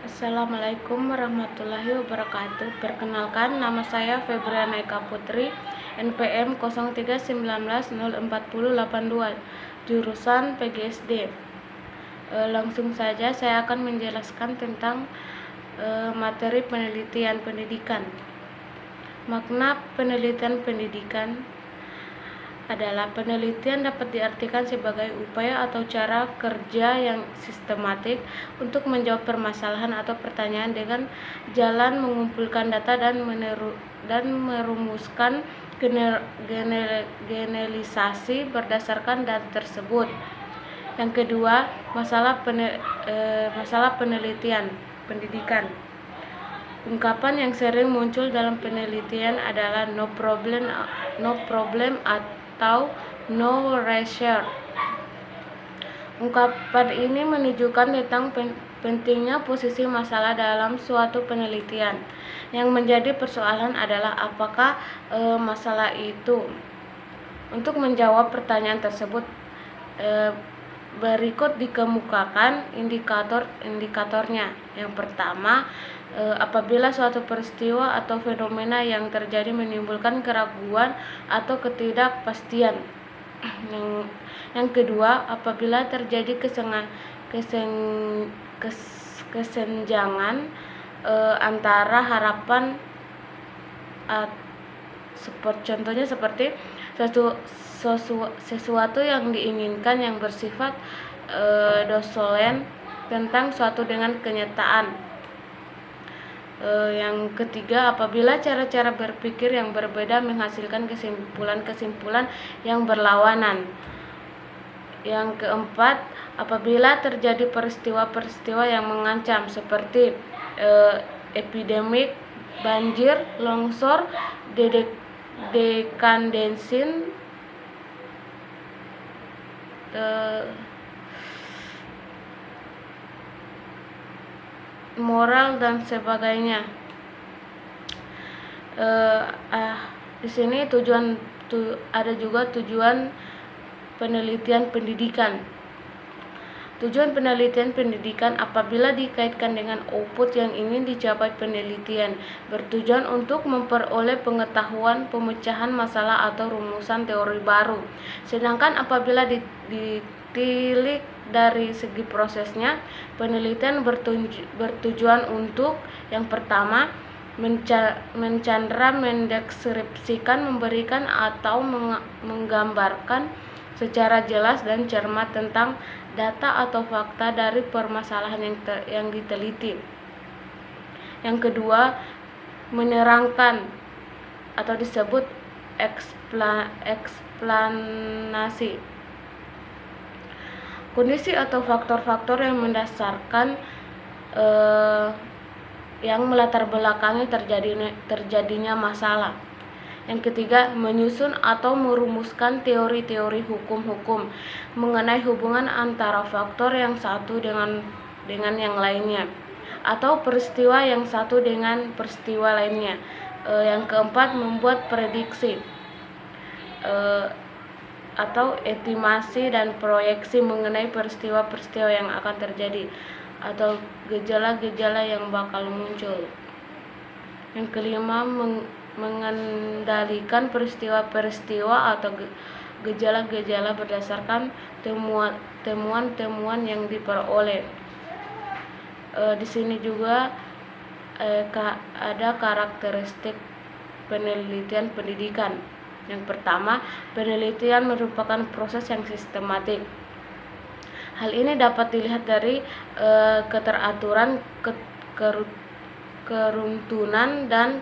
Assalamualaikum warahmatullahi wabarakatuh. Perkenalkan, nama saya Febriana Eka Putri, NPM 0319040082, jurusan PGSD. Langsung saja saya akan menjelaskan tentang materi penelitian pendidikan. Makna penelitian pendidikan adalah penelitian dapat diartikan sebagai upaya atau cara kerja yang sistematik untuk menjawab permasalahan atau pertanyaan dengan jalan mengumpulkan data dan merumuskan generalisasi berdasarkan data tersebut. Yang kedua, masalah penelitian pendidikan. Ungkapan yang sering muncul dalam penelitian adalah no problem atau no research. Ungkapan ini menunjukkan tentang pentingnya posisi masalah dalam suatu penelitian. Yang menjadi persoalan adalah apakah masalah itu. Untuk menjawab pertanyaan tersebut, berikut dikemukakan indikator-indikatornya. Yang pertama, apabila suatu peristiwa atau fenomena yang terjadi menimbulkan keraguan atau ketidakpastian. Yang kedua, apabila terjadi kesenjangan antara harapan, contohnya seperti sesuatu yang diinginkan yang bersifat dosolen tentang suatu dengan kenyataan. Yang ketiga, apabila cara-cara berpikir yang berbeda menghasilkan kesimpulan-kesimpulan yang berlawanan. Yang keempat, apabila terjadi peristiwa-peristiwa yang mengancam seperti epidemik, banjir, longsor, dekandensin, moral dan sebagainya. Di sini ada juga tujuan penelitian pendidikan. Tujuan penelitian pendidikan apabila dikaitkan dengan output yang ingin dicapai penelitian, bertujuan untuk memperoleh pengetahuan, pemecahan masalah atau rumusan teori baru. Sedangkan apabila ditilik dari segi prosesnya, penelitian bertujuan untuk yang pertama, mencandra, mendeskripsikan, memberikan atau menggambarkan secara jelas dan cermat tentang data atau fakta dari permasalahan yang diteliti. Yang kedua, menerangkan atau disebut eksplanasi. Kondisi atau faktor-faktor yang mendasarkan yang melatar belakangi terjadinya masalah. Yang ketiga, menyusun atau merumuskan teori-teori hukum-hukum mengenai hubungan antara faktor yang satu dengan yang lainnya, atau peristiwa yang satu dengan peristiwa lainnya. Yang keempat, membuat prediksi atau estimasi dan proyeksi mengenai peristiwa-peristiwa yang akan terjadi atau gejala-gejala yang bakal muncul. Yang kelima, mengendalikan peristiwa-peristiwa atau gejala-gejala berdasarkan temuan-temuan yang diperoleh. Di sini juga ada karakteristik penelitian pendidikan. Yang pertama, penelitian merupakan proses yang sistematik. Hal ini dapat dilihat dari keteraturan, keruntunan, dan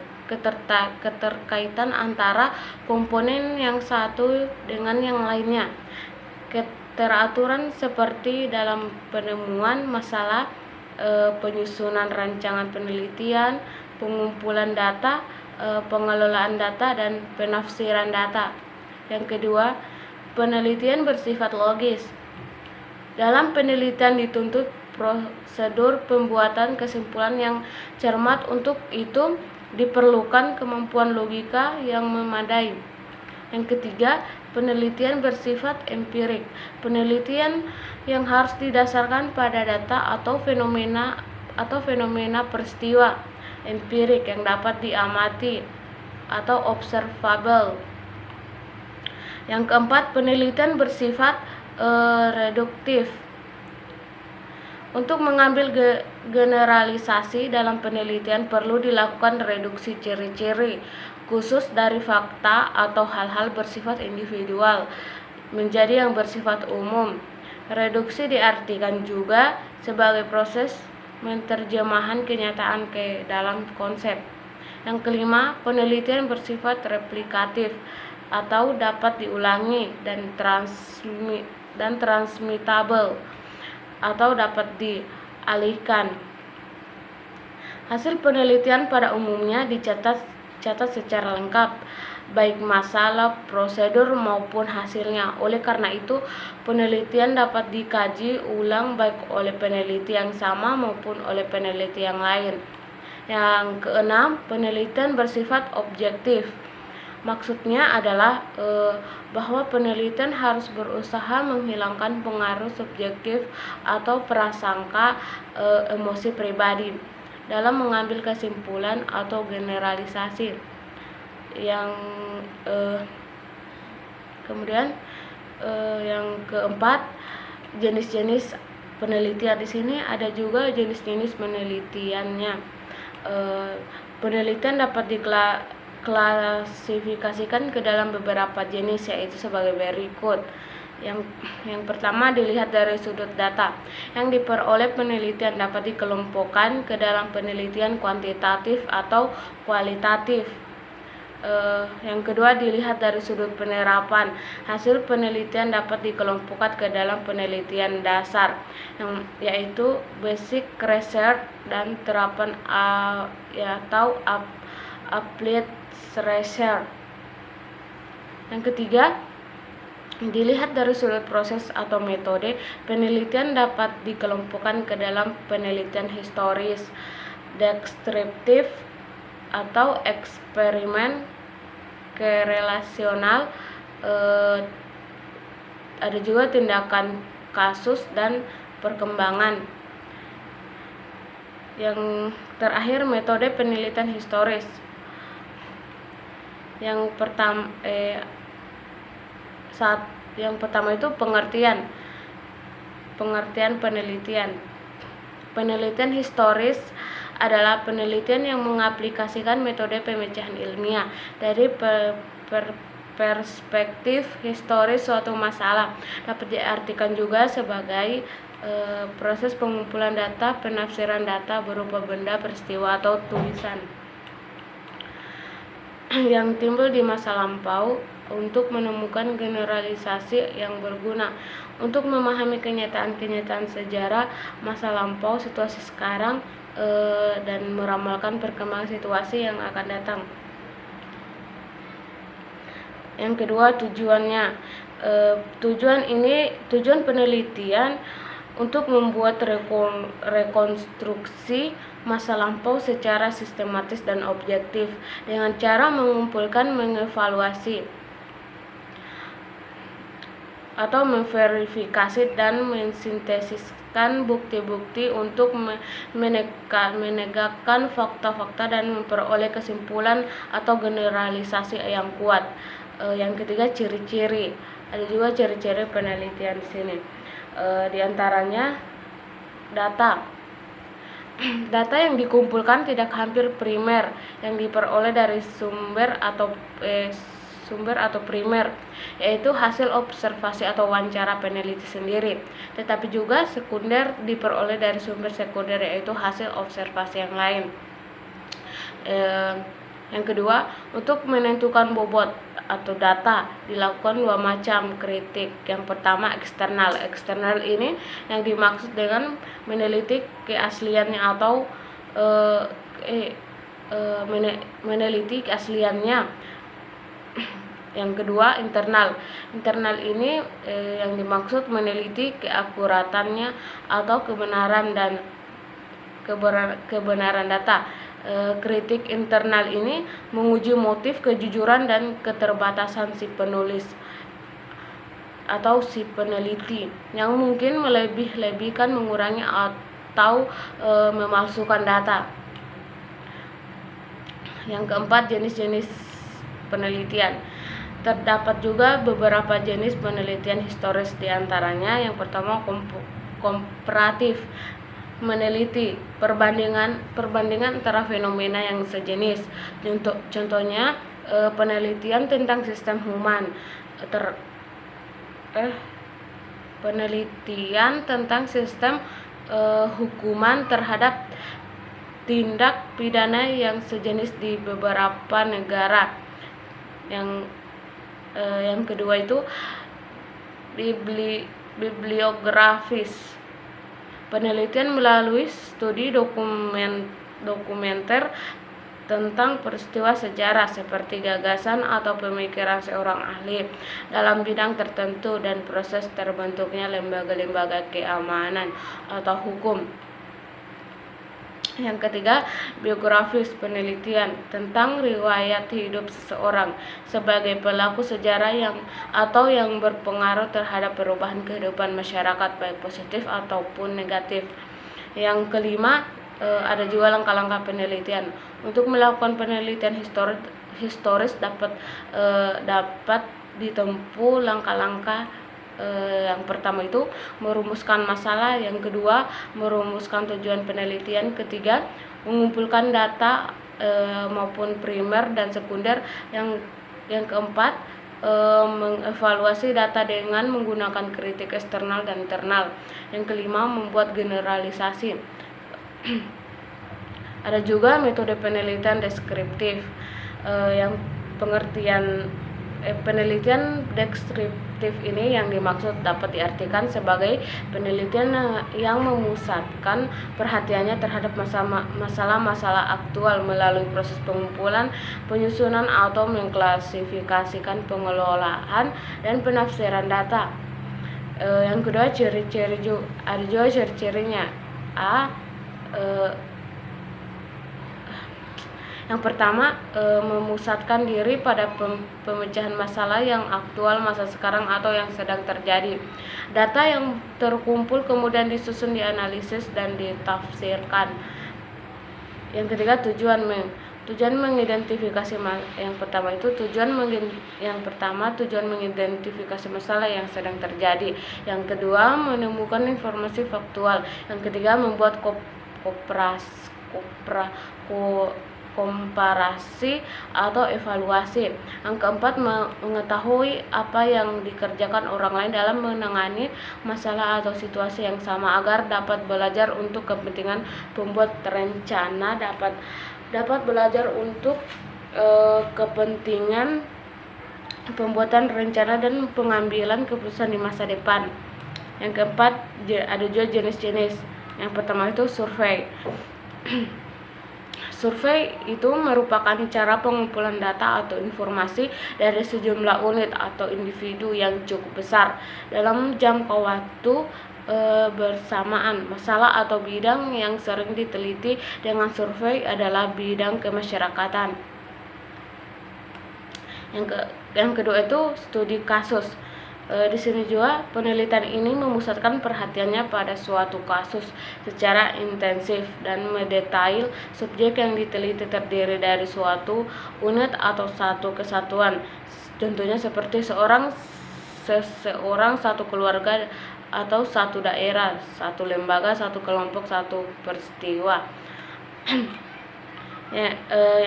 keterkaitan antara komponen yang satu dengan yang lainnya. Keteraturan seperti dalam penemuan masalah, penyusunan rancangan penelitian, pengumpulan data, pengelolaan data, dan penafsiran data. Yang kedua, penelitian bersifat logis. Dalam penelitian dituntut prosedur pembuatan kesimpulan yang cermat. Untuk itu diperlukan kemampuan logika yang memadai. Yang ketiga, penelitian bersifat empirik. Penelitian yang harus didasarkan pada data atau fenomena atau fenomena peristiwa empirik yang dapat diamati atau observable. Yang keempat, penelitian bersifat reduktif. Untuk mengambil generalisasi dalam penelitian perlu dilakukan reduksi ciri-ciri khusus dari fakta atau hal-hal bersifat individual menjadi yang bersifat umum. Reduksi diartikan juga sebagai proses menerjemahkan kenyataan ke dalam konsep. Yang kelima, penelitian bersifat replikatif atau dapat diulangi dan transmittable atau dapat dialihkan. Hasil penelitian pada umumnya dicatat secara lengkap, baik masalah, prosedur maupun hasilnya. Oleh karena itu, penelitian dapat dikaji ulang baik oleh peneliti yang sama maupun oleh peneliti yang lain. Yang keenam, penelitian bersifat objektif. Maksudnya adalah bahwa penelitian harus berusaha menghilangkan pengaruh subjektif atau prasangka emosi pribadi dalam mengambil kesimpulan atau generalisasi. Kemudian yang keempat, jenis-jenis penelitian. Di sini ada juga jenis-jenis penelitiannya. Penelitian dapat diklasifikasikan ke dalam beberapa jenis, yaitu sebagai berikut. Yang pertama, dilihat dari sudut data. Yang diperoleh penelitian dapat dikelompokkan ke dalam penelitian kuantitatif atau kualitatif. Yang kedua, dilihat dari sudut penerapan. Hasil penelitian dapat dikelompokkan ke dalam penelitian dasar, yaitu basic research, dan terapan atau applied research. Yang ketiga, dilihat dari sudut proses atau metode. Penelitian dapat dikelompokkan ke dalam penelitian historis, deskriptif, atau eksperimen kerelasional. Ada juga tindakan kasus dan perkembangan. Yang terakhir, metode penelitian historis. Yang pertama itu pengertian penelitian. Penelitian historis adalah penelitian yang mengaplikasikan metode pemecahan ilmiah dari perspektif historis suatu masalah. Dapat diartikan juga sebagai proses pengumpulan data, penafsiran data berupa benda, peristiwa, atau tulisan yang timbul di masa lampau untuk menemukan generalisasi yang berguna untuk memahami kenyataan-kenyataan sejarah masa lampau, situasi sekarang, dan meramalkan perkembangan situasi yang akan datang. Yang kedua, tujuannya. Tujuan penelitian untuk membuat rekonstruksi masa lampau secara sistematis dan objektif dengan cara mengumpulkan, mengevaluasi, atau memverifikasi dan mensintesiskan bukti-bukti untuk menegakkan fakta-fakta dan memperoleh kesimpulan atau generalisasi yang kuat. Yang ketiga, ciri-ciri. Ada juga ciri-ciri penelitian di sini. Di antaranya data. Data yang dikumpulkan tidak hampir primer, yang diperoleh dari sumber atau primer, yaitu hasil observasi atau wawancara peneliti sendiri, tetapi juga sekunder, diperoleh dari sumber sekunder, yaitu hasil observasi yang lain. Yang kedua, untuk menentukan bobot atau data dilakukan dua macam kritik. Yang pertama, eksternal. Eksternal ini yang dimaksud dengan meneliti keasliannya atau meneliti keasliannya. Yang kedua, internal. Internal ini yang dimaksud meneliti keakuratannya atau kebenaran data. Kritik internal ini menguji motif, kejujuran, dan keterbatasan si penulis atau si peneliti yang mungkin melebih-lebihkan, mengurangi atau memalsukan data. Yang keempat, jenis-jenis penelitian. Terdapat juga beberapa jenis penelitian historis, diantaranya yang pertama komparatif, meneliti perbandingan antara fenomena yang sejenis. Contohnya penelitian tentang sistem human, penelitian tentang sistem hukuman terhadap tindak pidana yang sejenis di beberapa negara. Yang kedua itu bibliografis, penelitian melalui studi dokumenter tentang peristiwa sejarah seperti gagasan atau pemikiran seorang ahli dalam bidang tertentu dan proses terbentuknya lembaga-lembaga keamanan atau hukum. Yang ketiga, biografis, penelitian tentang riwayat hidup seseorang sebagai pelaku sejarah yang berpengaruh terhadap perubahan kehidupan masyarakat baik positif ataupun negatif. Yang kelima, ada juga langkah-langkah penelitian. Untuk melakukan penelitian historis dapat ditempuh langkah-langkah. Yang pertama itu merumuskan masalah, yang kedua merumuskan tujuan penelitian, ketiga mengumpulkan data maupun primer dan sekunder, yang keempat mengevaluasi data dengan menggunakan kritik eksternal dan internal, yang kelima membuat generalisasi. Ada juga metode penelitian deskriptif. Yang pengertian penelitian deskriptif ini yang dimaksud dapat diartikan sebagai penelitian yang memusatkan perhatiannya terhadap masalah-masalah aktual melalui proses pengumpulan, penyusunan atau mengklasifikasikan, pengelolaan dan penafsiran data. Yang kedua, ada juga ciri-cirinya. Yang pertama, memusatkan diri pada pemecahan masalah yang aktual, masa sekarang atau yang sedang terjadi. Data yang terkumpul kemudian disusun, dianalisis dan ditafsirkan. Yang ketiga, tujuan mengidentifikasi. Yang pertama tujuan mengidentifikasi masalah yang sedang terjadi. Yang kedua, menemukan informasi faktual. Yang ketiga, membuat komparasi atau evaluasi. Yang keempat, mengetahui apa yang dikerjakan orang lain dalam menangani masalah atau situasi yang sama agar dapat belajar untuk kepentingan pembuat rencana, dapat belajar untuk kepentingan pembuatan rencana dan pengambilan keputusan di masa depan. Yang keempat, ada juga jenis-jenis. Yang pertama itu survei. Survei itu merupakan cara pengumpulan data atau informasi dari sejumlah unit atau individu yang cukup besar dalam jangka waktu bersamaan. Masalah atau bidang yang sering diteliti dengan survei adalah bidang kemasyarakatan. Yang kedua itu studi kasus. Di sini juga penelitian ini memusatkan perhatiannya pada suatu kasus secara intensif dan mendetail. Subjek yang diteliti terdiri dari suatu unit atau satu kesatuan. Contohnya seperti seseorang, satu keluarga atau satu daerah, satu lembaga, satu kelompok, satu peristiwa.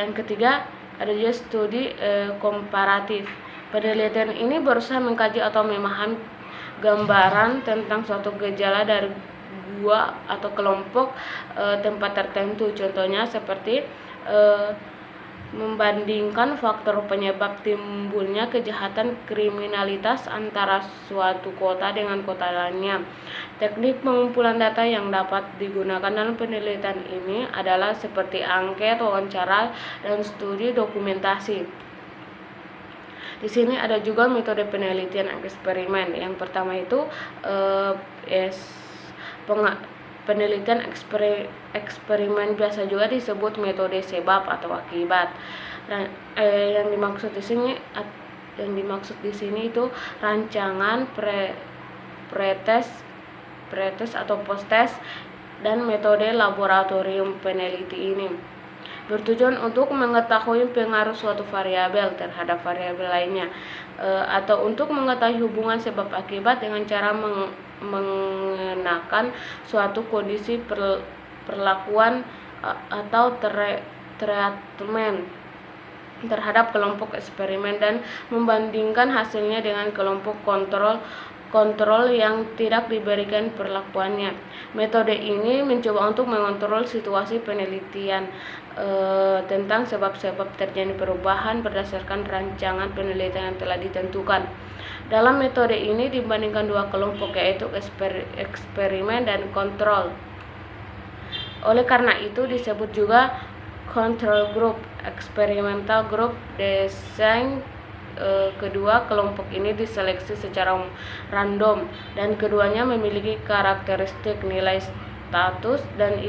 Yang ketiga, ada juga studi komparatif. Penelitian ini berusaha mengkaji atau memahami gambaran tentang suatu gejala dari dua atau kelompok tempat tertentu. Contohnya seperti membandingkan faktor penyebab timbulnya kejahatan kriminalitas antara suatu kota dengan kota lainnya. Teknik pengumpulan data yang dapat digunakan dalam penelitian ini adalah seperti angket, wawancara, dan studi dokumentasi. Di sini ada juga metode penelitian eksperimen. Yang pertama itu penelitian eksperimen, biasa juga disebut metode sebab atau akibat. Dan yang dimaksud di sini itu rancangan pretest atau post-test dan metode laboratorium peneliti ini bertujuan untuk mengetahui pengaruh suatu variabel terhadap variabel lainnya, atau untuk mengetahui hubungan sebab akibat dengan cara mengenakan suatu kondisi perlakuan atau treatment terhadap kelompok eksperimen dan membandingkan hasilnya dengan kelompok kontrol yang tidak diberikan perlakuannya. Metode ini mencoba untuk mengontrol situasi penelitian tentang sebab-sebab terjadi perubahan berdasarkan rancangan penelitian yang telah ditentukan. Dalam metode ini dibandingkan dua kelompok, yaitu eksperimen dan kontrol. Oleh karena itu disebut juga control group, experimental group design. Kedua kelompok ini diseleksi secara random dan keduanya memiliki karakteristik nilai status dan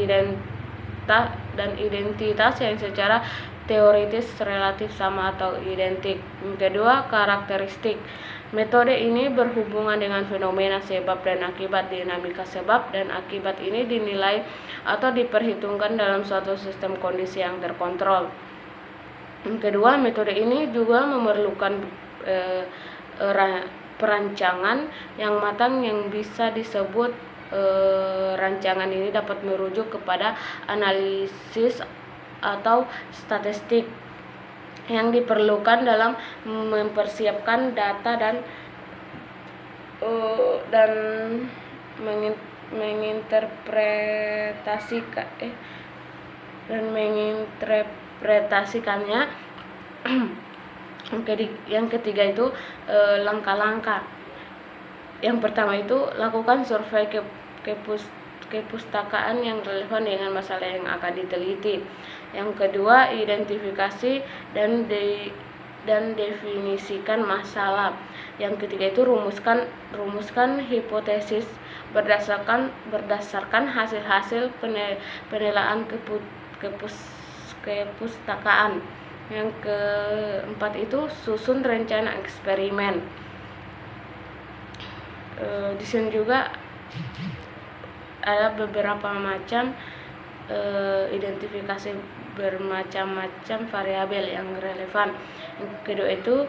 identitas yang secara teoritis relatif sama atau identik. Kedua karakteristik. Metode ini berhubungan dengan fenomena sebab dan akibat. Dinamika sebab dan akibat ini dinilai atau diperhitungkan dalam suatu sistem kondisi yang terkontrol. Kedua, metode ini juga memerlukan perancangan yang matang yang bisa disebut rancangan ini dapat merujuk kepada analisis atau statistik yang diperlukan dalam mempersiapkan data dan menginterpretasikannya. Yang ketiga itu langkah-langkah. Yang pertama itu lakukan survei kepustakaan yang relevan dengan masalah yang akan diteliti. Yang kedua, identifikasi dan definisikan masalah. Yang ketiga itu rumuskan hipotesis berdasarkan hasil-hasil penilaian kepustakaan. Yang keempat itu susun rencana eksperimen. Di sini juga ada beberapa macam identifikasi bermacam-macam variabel yang relevan. Yang kedua itu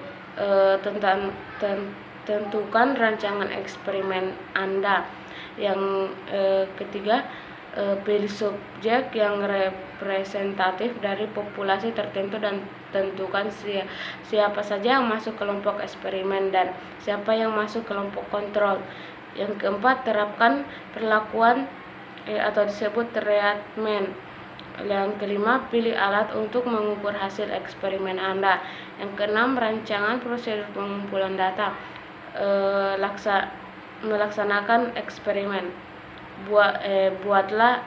tentukan rancangan eksperimen Anda. Yang ketiga, pilih subjek yang representatif dari populasi tertentu dan tentukan siapa saja yang masuk kelompok eksperimen dan siapa yang masuk kelompok kontrol. Yang keempat, terapkan perlakuan atau disebut treatment. Yang kelima, pilih alat untuk mengukur hasil eksperimen Anda. Yang keenam, rancangan prosedur pengumpulan data. Melaksanakan eksperimen. Buatlah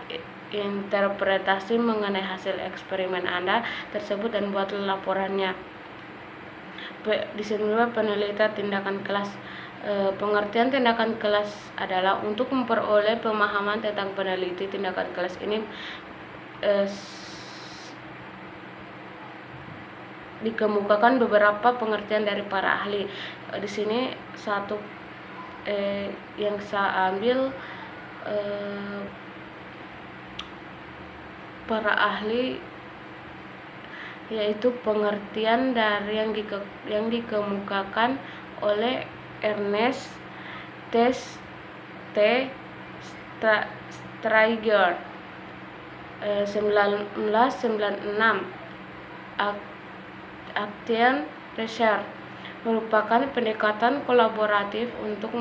interpretasi mengenai hasil eksperimen Anda tersebut dan buatlah laporannya. Di sini juga penelitian tindakan kelas. Pengertian tindakan kelas adalah untuk memperoleh pemahaman tentang peneliti. Tindakan kelas ini dikemukakan beberapa pengertian dari para ahli. Di sini satu yang saya ambil para ahli, yaitu pengertian dari yang dikemukakan oleh Ernest T. Streiger 1996. Actien Research merupakan pendekatan kolaboratif untuk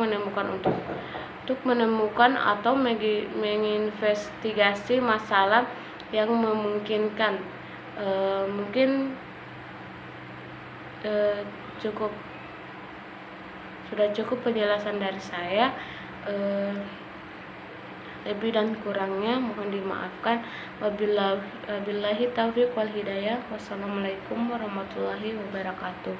menemukan atau menginvestigasi masalah yang memungkinkan. Mungkin sudah cukup penjelasan dari saya. Lebih dan kurangnya mohon dimaafkan. Wabillahi taufiq wal hidayah. Wassalamualaikum warahmatullahi wabarakatuh.